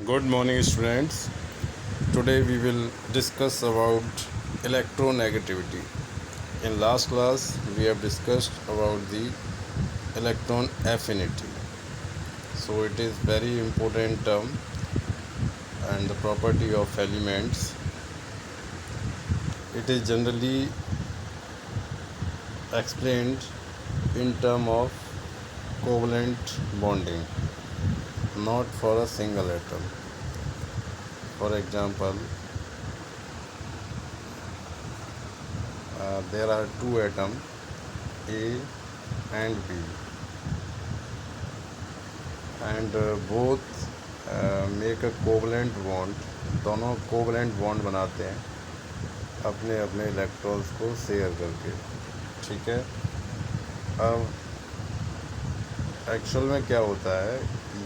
Good morning, students. Today we will discuss about electronegativity. In last class, we have discussed about the electron affinity. So it is very important term and the property of elements. It is generally explained in term of covalent bonding, not for a single atom. For example, there are two atoms A and B, and both make a covalent bond. दोनों covalent bond बनाते हैं अपने अपने electrons को share करके। ठीक है, अब एक्चुअल में क्या होता है,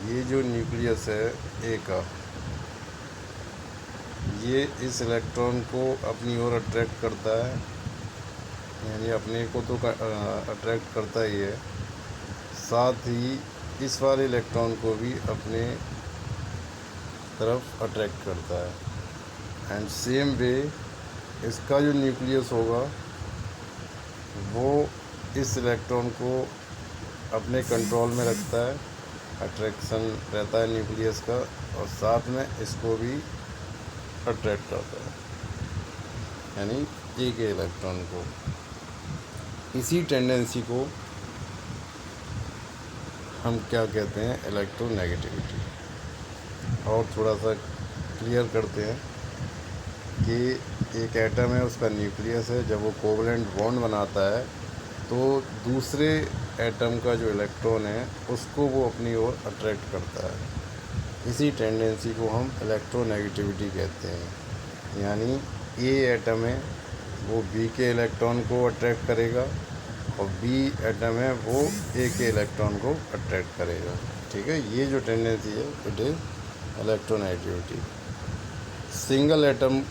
ये जो न्यूक्लियस है ए का, ये इस इलेक्ट्रॉन को अपनी ओर अट्रैक्ट करता है, यानी अपने को तो अट्रैक्ट करता ही है, साथ ही इस वाले इलेक्ट्रॉन को भी अपने तरफ अट्रैक्ट करता है। एंड सेम वे इसका जो न्यूक्लियस होगा वो इस इलेक्ट्रॉन को अपने कंट्रोल में रखता है, अट्रैक्शन रहता है न्यूक्लियस का, और साथ में इसको भी अट्रैक्ट करता है, यानी एक इलेक्ट्रॉन को। इसी टेंडेंसी को हम क्या कहते हैं, इलेक्ट्रोनेगेटिविटी। और थोड़ा सा क्लियर करते हैं कि एक एटम है, उसका न्यूक्लियस है, जब वो कोवलेंट बॉन्ड बनाता है तो दूसरे एटम का जो इलेक्ट्रॉन है उसको वो अपनी ओर अट्रैक्ट करता है। इसी टेंडेंसी को हम इलेक्ट्रोनेगेटिविटी कहते हैं। यानी ए एटम है, वो बी के इलेक्ट्रॉन को अट्रैक्ट करेगा, और बी एटम है वो ए के इलेक्ट्रॉन को अट्रैक्ट करेगा। ठीक है, ये जो टेंडेंसी है it is electronegativity. Single atom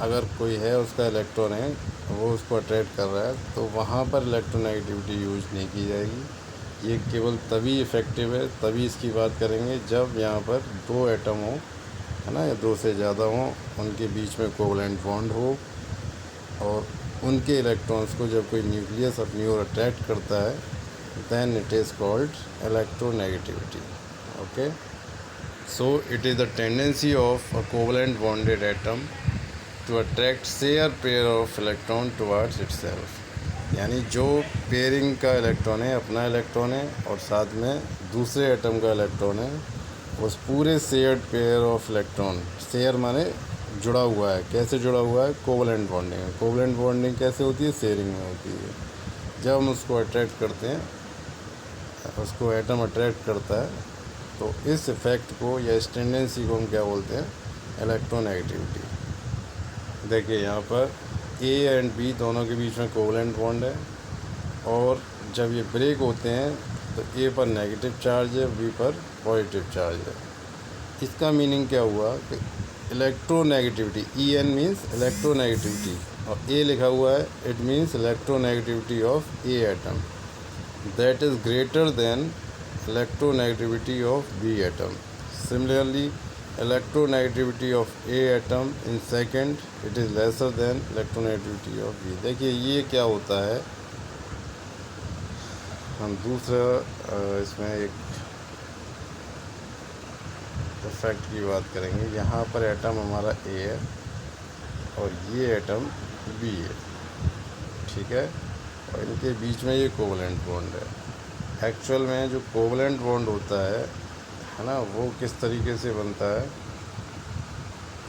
अगर कोई है, उसका इलेक्ट्रॉन है, वो उसको अट्रैक्ट कर रहा है, तो वहाँ पर इलेक्ट्रोनेगेटिविटी यूज नहीं की जाएगी। ये केवल तभी इफ़ेक्टिव है, तभी इसकी बात करेंगे जब यहाँ पर दो एटम हो, है ना, या दो से ज़्यादा हो, उनके बीच में कोवलेंट बॉन्ड हो, और उनके इलेक्ट्रॉन्स को जब कोई न्यूक्लियस अपनी ओर अट्रैक्ट करता है, then it is called electronegativity. Okay, so it is the tendency of a covalent bonded atom to attract shared pair of electron towards itself. यानी जो पेयरिंग का इलेक्ट्रॉन है अपना इलेक्ट्रॉन है, और साथ में दूसरे एटम का इलेक्ट्रॉन है, उस पूरे shared pair of electron, share माने जुड़ा हुआ है। कैसे जुड़ा हुआ है? Covalent bonding. कोवलेंट बॉन्डिंग कैसे होती है? शेयरिंग में होती है। जब हम उसको अट्रैक्ट करते हैं, उसको एटम अट्रैक्ट करता है, तो इस इफ़ेक्ट को या इस टेंडेंसी को हम क्या बोलते हैं? इलेक्ट्रोनेगेटिविटी। देखिए यहाँ पर ए एंड बी दोनों के बीच में कोवलेंट बॉन्ड है, और जब ये ब्रेक होते हैं तो ए पर नेगेटिव चार्ज है, बी पर पॉजिटिव चार्ज है। इसका मीनिंग क्या हुआ कि electronegativity, E N means electronegativity, और ए लिखा हुआ है, it means electronegativity of a atom that is greater than electronegativity of B atom. Similarly, electronegativity of A atom in second, it is lesser than electronegativity of B. देखिए ये क्या होता है, हम दूसरा इसमें एक इफेक्ट की बात करेंगे। यहाँ पर एटम हमारा A है और ये एटम B है, ठीक है, और इनके बीच में ये कोवलेंट बॉन्ड है। एक्चुअल में जो कोवलेंट बॉन्ड होता है ना, वो किस तरीके से बनता है?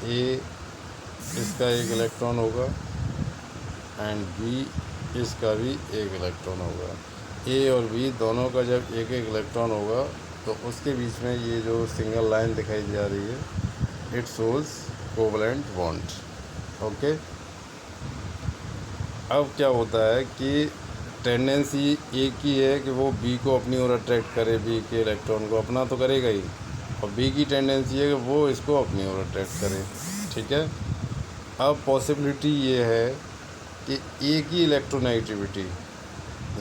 ए इसका एक इलेक्ट्रॉन होगा, एंड बी इसका भी एक इलेक्ट्रॉन होगा। ए और बी दोनों का जब एक एक इलेक्ट्रॉन होगा, तो उसके बीच में ये जो सिंगल लाइन दिखाई जा रही है, it shows covalent bond. Okay, अब क्या होता है कि टेंडेंसी एक ही है कि वो बी को अपनी ओर अट्रैक्ट करे, बी के इलेक्ट्रॉन को अपना तो करेगा ही, और बी की टेंडेंसी है कि वो इसको अपनी ओर अट्रैक्ट करे। ठीक है, अब पॉसिबिलिटी ये है कि ए की इलेक्ट्रोनेगेटिविटी,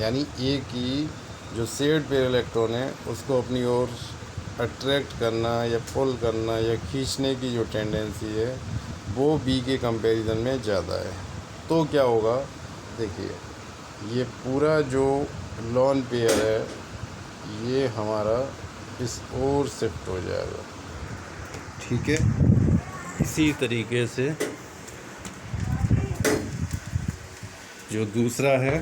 यानी ए की जो शेयर्ड पेयर इलेक्ट्रॉन है उसको अपनी ओर अट्रैक्ट करना या पुल करना या खींचने की जो टेंडेंसी है वो बी के कंपैरिजन में ज़्यादा है। तो क्या होगा, देखिए ये पूरा जो लोन पेयर है ये हमारा इस ओर शिफ्ट हो जाएगा, ठीक है। इसी तरीके से जो दूसरा है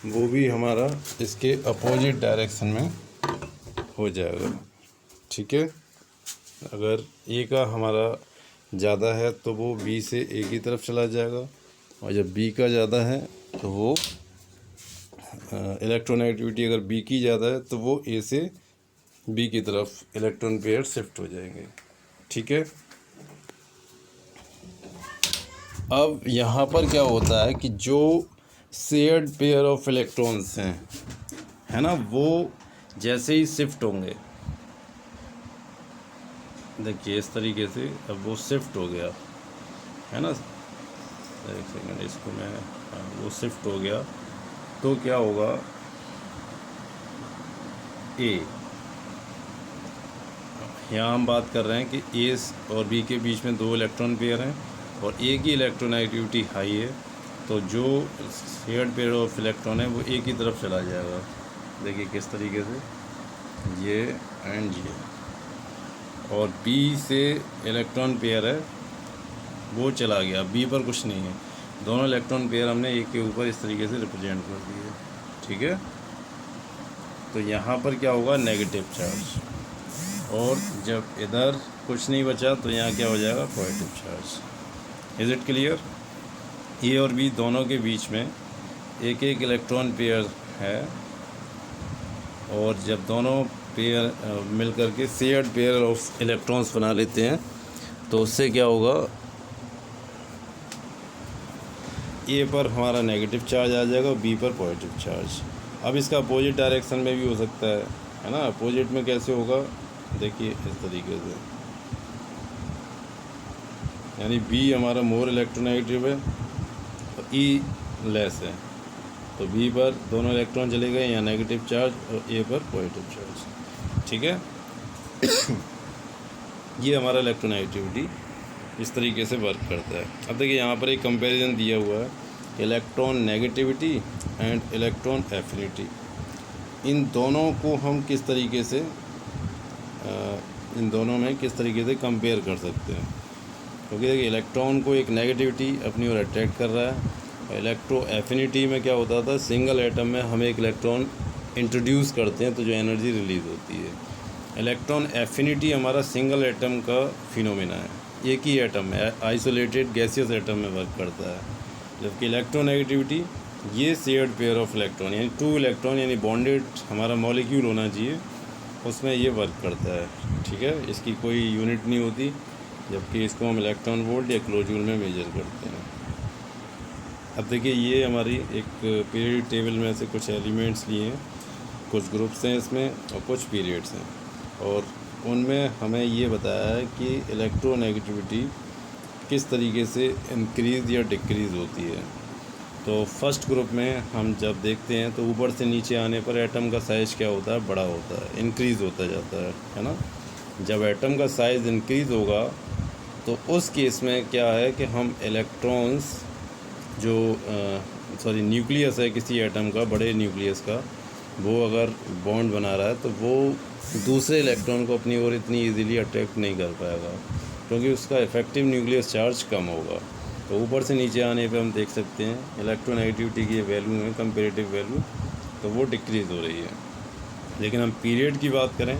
वो भी हमारा इसके अपोजिट डायरेक्शन में हो जाएगा, ठीक है। अगर ए का हमारा ज़्यादा है तो वो बी से ए की तरफ चला जाएगा, और जब बी का ज़्यादा है तो वो इलेक्ट्रोनेगेटिविटी अगर बी की ज़्यादा है तो वो ए से बी की तरफ इलेक्ट्रॉन पेयर शिफ्ट हो जाएंगे, ठीक है। अब यहाँ पर क्या होता है कि जो शेयर्ड पेयर ऑफ इलेक्ट्रॉन्स हैं, है ना, वो जैसे ही शिफ्ट होंगे, देखिए इस तरीके से अब वो शिफ्ट हो गया, है ना। एक सेकंड, इसको मैं, वो शिफ्ट हो गया तो क्या होगा, ए, यहाँ हम बात कर रहे हैं कि ए और बी के बीच में 2 इलेक्ट्रॉन पेयर हैं और ए की इलेक्ट्रोनेगेटिविटी हाई है, तो जो शेयर्ड पेयर ऑफ इलेक्ट्रॉन है वो ए की तरफ चला जाएगा। देखिए किस तरीके से, ये एंड ये, और बी से इलेक्ट्रॉन पेयर है वो चला गया, बी पर कुछ नहीं है। दोनों इलेक्ट्रॉन पेयर हमने एक के ऊपर इस तरीके से रिप्रेजेंट कर दिए, ठीक है। तो यहाँ पर क्या होगा, नेगेटिव चार्ज, और जब इधर कुछ नहीं बचा तो यहाँ क्या हो जाएगा, positive charge. Is it clear. A और बी दोनों के बीच में एक एक इलेक्ट्रॉन पेयर है, और जब दोनों पेयर मिल कर के शेयर्ड पेयर ऑफ इलेक्ट्रॉन्स बना लेते हैं तो उससे क्या होगा, ए पर हमारा नेगेटिव चार्ज आ जाएगा और बी पर पॉजिटिव चार्ज। अब इसका अपोजिट डायरेक्शन में भी हो सकता है ना। अपोजिट में कैसे होगा, देखिए इस तरीके से, यानी बी हमारा मोर इलेक्ट्रोनेगेटिव है और ई लेस है, तो बी पर दोनों इलेक्ट्रॉन चले गए, यहाँ नेगेटिव चार्ज, और ए पर पॉजिटिव चार्ज, ठीक है। ये हमारा इलेक्ट्रोनेगेटिविटी इस तरीके से वर्क करता है। अब देखिए यहाँ पर एक कंपैरिजन दिया हुआ है, electronegativity and electron affinity. इन दोनों को हम किस तरीके से, इन दोनों में किस तरीके से कंपेयर कर सकते हैं, क्योंकि देखिए इलेक्ट्रॉन को एक नेगेटिविटी अपनी ओर अट्रैक्ट कर रहा है, और इलेक्ट्रो एफिनिटी में क्या होता था, सिंगल एटम में हम एक इलेक्ट्रॉन इंट्रोड्यूस करते हैं तो जो एनर्जी रिलीज़ होती है। इलेक्ट्रॉन एफिनिटी हमारा सिंगल एटम का फिनोमेना है, एक ही एटम में, आइसोलेटेड गैसियस एटम में वर्क करता है। जबकि इलेक्ट्रोनेगेटिविटी ये शेयर्ड पेयर ऑफ इलेक्ट्रॉन, यानी 2 इलेक्ट्रॉन, यानी बॉन्डेड हमारा मॉलिक्यूल होना चाहिए, उसमें ये वर्क करता है, ठीक है। इसकी कोई यूनिट नहीं होती, जबकि इसको हम इलेक्ट्रॉन वोल्ट या किलो जूल में मेजर करते हैं। अब देखिए ये हमारी एक पीरियड टेबल में से कुछ एलिमेंट्स लिए हैं, कुछ ग्रुप्स हैं इसमें और कुछ पीरियड्स हैं, और उनमें हमें ये बताया है कि इलेक्ट्रोनेगेटिविटी किस तरीके से इंक्रीज़ या डिक्रीज़ होती है। तो फर्स्ट ग्रुप में हम जब देखते हैं तो ऊपर से नीचे आने पर एटम का साइज़ क्या होता है, बड़ा होता है, इंक्रीज़ होता जाता है ना। जब एटम का साइज़ इंक्रीज़ होगा तो उस केस में क्या है कि हम इलेक्ट्रॉन्स जो न्यूक्लियस है किसी एटम का, बड़े न्यूक्लियस का, वो अगर बॉन्ड बना रहा है तो वो दूसरे इलेक्ट्रॉन को अपनी ओर इतनी इजीली अट्रैक्ट नहीं कर पाएगा, क्योंकि उसका इफेक्टिव न्यूक्लियस चार्ज कम होगा। तो ऊपर से नीचे आने पे हम देख सकते हैं इलेक्ट्रोनेगेटिविटी की वैल्यू है, कंपेरेटिव वैल्यू, तो वो डिक्रीज़ हो रही है। लेकिन हम पीरियड की बात करें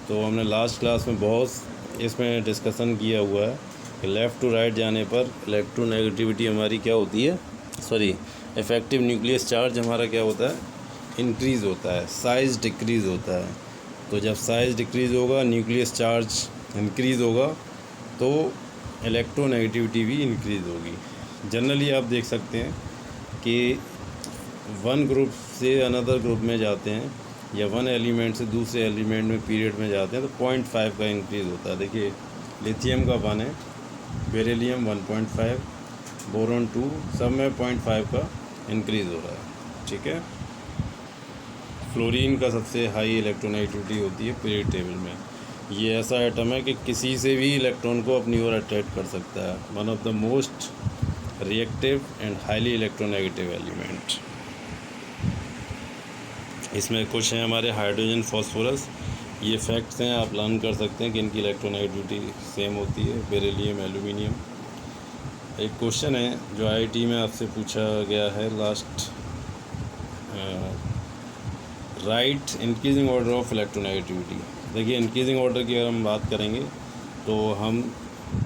तो हमने लास्ट क्लास में बहुत इसमें डिस्कशन किया हुआ है कि लेफ़्ट टू राइट जाने पर इलेक्ट्रोनेगेटिविटी हमारी क्या होती है, इफ़ेक्टिव न्यूक्लियस चार्ज हमारा क्या होता है, इंक्रीज़ होता है, साइज़ डिक्रीज़ होता है। तो जब साइज़ डिक्रीज़ होगा, न्यूक्लियस चार्ज इंक्रीज़ होगा, तो इलेक्ट्रोनेगेटिविटी भी इंक्रीज़ होगी। जनरली आप देख सकते हैं कि वन ग्रुप से अनदर ग्रुप में जाते हैं या वन एलिमेंट से दूसरे एलिमेंट में पीरियड में जाते हैं तो 0.5 का इंक्रीज़ होता है। देखिए लिथियम का 1 है, बेरिलियम 1.5, बोरॉन 2, सब में 0.5 का इंक्रीज़ हो रहा है, ठीक है। फ्लोरीन का सबसे हाई इलेक्ट्रोनेगेटिविटी होती है पीरियड टेबल में। ये ऐसा एटम है कि किसी से भी इलेक्ट्रॉन को अपनी ओर अट्रैक्ट कर सकता है। One of the most reactive and highly electronegative element. इसमें कुछ हैं हमारे हाइड्रोजन, फॉस्फोरस। ये फैक्ट्स हैं, आप लर्न कर सकते हैं कि इनकी इलेक्ट्रोनेगेटिविटी सेम होती है। Beryllium, aluminium. एक क्वेश्चन है जो आईआईटी में आपसे पूछा गया है last, right increasing order of electronegativity. देखिए, इंक्रीजिंग ऑर्डर की अगर हम बात करेंगे तो हम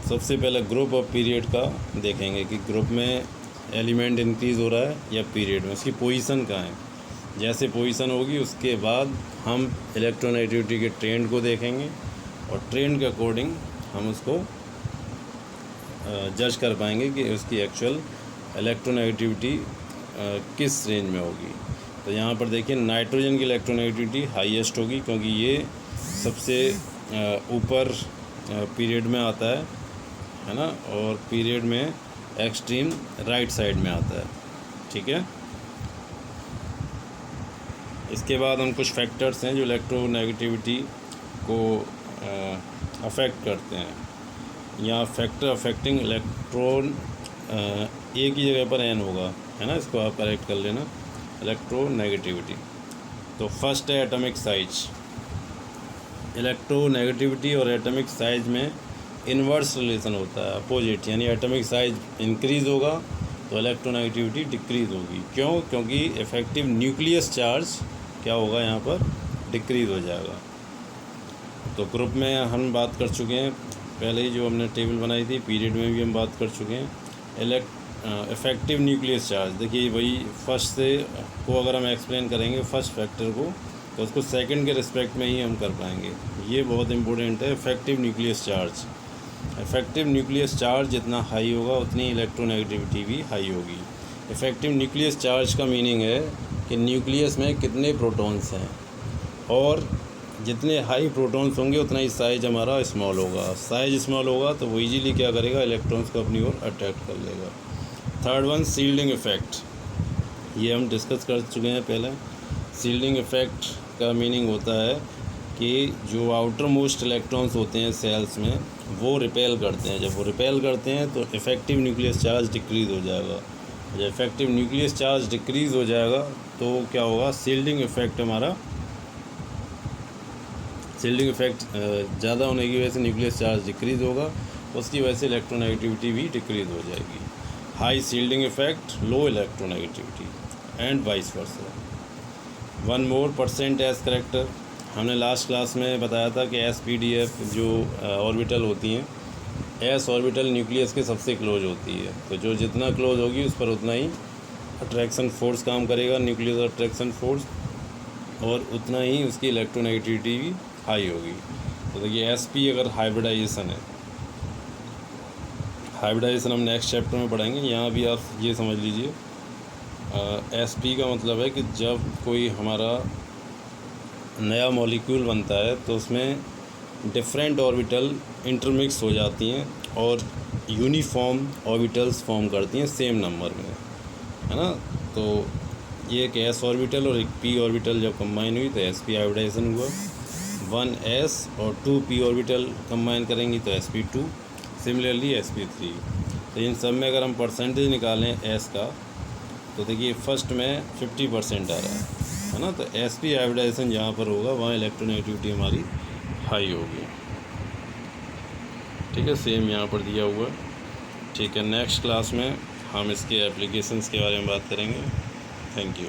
सबसे पहले ग्रुप ऑफ पीरियड का देखेंगे कि ग्रुप में एलिमेंट इंक्रीज़ हो रहा है या पीरियड में, उसकी पोजीशन कहाँ है। जैसे पोजीशन होगी उसके बाद हम इलेक्ट्रोनेगेटिविटी के ट्रेंड को देखेंगे और ट्रेंड के अकॉर्डिंग हम उसको जज कर पाएंगे कि उसकी एक्चुअल इलेक्ट्रोनेगेटिविटी किस रेंज में होगी। तो यहाँ पर देखिए, नाइट्रोजन की इलेक्ट्रोनेगेटिविटी हाईएस्ट होगी क्योंकि ये सबसे ऊपर पीरियड में आता है ना, और पीरियड में एक्सट्रीम राइट साइड में आता है। ठीक है, इसके बाद हम कुछ फैक्टर्स हैं जो इलेक्ट्रोनेगेटिविटी को अफेक्ट करते हैं। यहाँ फैक्टर अफेक्टिंग इलेक्ट्रॉन एक ही जगह पर एन होगा, है ना, इसको आप करेक्ट कर लेना, इलेक्ट्रोनेगेटिविटी। तो फर्स्ट है एटॉमिक साइज। इलेक्ट्रोनेगेटिविटी और एटॉमिक साइज में इन्वर्स रिलेशन होता है, अपोजिट। यानी एटॉमिक साइज इंक्रीज़ होगा तो इलेक्ट्रोनेगेटिविटी डिक्रीज़ होगी। क्यों? क्योंकि इफेक्टिव न्यूक्लियस चार्ज क्या होगा, यहाँ पर डिक्रीज़ हो जाएगा। तो ग्रुप में हम बात कर चुके हैं पहले ही, जो हमने टेबल बनाई थी। पीरियड में भी हम बात कर चुके हैं। इफेक्टिव न्यूक्लियस चार्ज, देखिए वही फर्स्ट से को अगर हम एक्सप्लेन करेंगे फर्स्ट फैक्टर को, तो उसको सेकंड के रिस्पेक्ट में ही हम कर पाएंगे। ये बहुत इंपॉर्टेंट है, effective nucleus charge. Effective nucleus charge जितना हाई होगा उतनी इलेक्ट्रोनेगेटिविटी भी हाई होगी। इफेक्टिव न्यूक्लियस चार्ज का मीनिंग है कि न्यूक्लियस में कितने प्रोटॉन्स हैं, और जितने हाई प्रोटॉन्स होंगे उतना ही साइज हमारा स्मॉल होगा। साइज स्मॉल होगा तो वो इजीली क्या करेगा, इलेक्ट्रॉन्स को अपनी ओर अट्रैक्ट कर लेगा। Third one, shielding effect. ये हम डिस्कस कर चुके हैं पहले। शील्डिंग इफेक्ट का मीनिंग होता है कि जो आउटर मोस्ट इलेक्ट्रॉन्स होते हैं सेल्स में, वो रिपेल करते हैं। जब वो रिपेल करते हैं तो इफेक्टिव न्यूक्लियस चार्ज डिक्रीज़ हो जाएगा। जब इफेक्टिव न्यूक्लियस चार्ज डिक्रीज़ हो जाएगा तो क्या होगा, शील्डिंग इफेक्ट हमारा, शील्डिंग इफेक्ट ज़्यादा होने की वजह से न्यूक्लियस चार्ज डिक्रीज़ होगा, उसकी वजह से इलेक्ट्रोनेगेटिविटी भी डिक्रीज़ हो जाएगी। High shielding effect, low electronegativity, and vice versa. One more, percent S character. हमने लास्ट क्लास में बताया था कि SPDF जो ऑर्बिटल होती हैं, एस ऑर्बिटल न्यूक्लियस के सबसे क्लोज होती है। तो जो जितना क्लोज होगी उस पर उतना ही अट्रैक्शन फोर्स काम करेगा, न्यूक्लियस अट्रैक्शन फोर्स, और उतना ही उसकी इलेक्ट्रोनेगेटिविटी भी हाई होगी। तो देखिए, SP अगर हाइब्रिडाइजेशन है, हाइब्रिडाइजेशन हम नेक्स्ट चैप्टर में पढ़ेंगे। यहाँ भी आप ये समझ लीजिए, SP का मतलब है कि जब कोई हमारा नया मॉलिक्यूल बनता है तो उसमें डिफरेंट ऑर्बिटल इंटरमिक्स हो जाती हैं और यूनिफॉर्म ऑर्बिटल्स फॉर्म करती हैं सेम नंबर में, है ना। तो ये एक S ऑर्बिटल और एक P ऑर्बिटल जब कंबाइन हुई तो SP हाइब्रिडाइजेशन हुआ। 1s और 2p ऑर्बिटल कंबाइन करेंगी तो sp2, सिमिलरली sp3। तो इन सब में अगर हम परसेंटेज निकालें s का, तो देखिए फर्स्ट में 50% आ रहा है ना। तो sp हाइब्रिडाइजेशन जहाँ पर होगा वहाँ इलेक्ट्रोनेगेटिविटी हमारी हाई होगी। ठीक है, सेम यहाँ पर दिया हुआ है। ठीक है, नेक्स्ट क्लास में हम इसके एप्लीकेशंस के बारे में बात करेंगे। Thank you.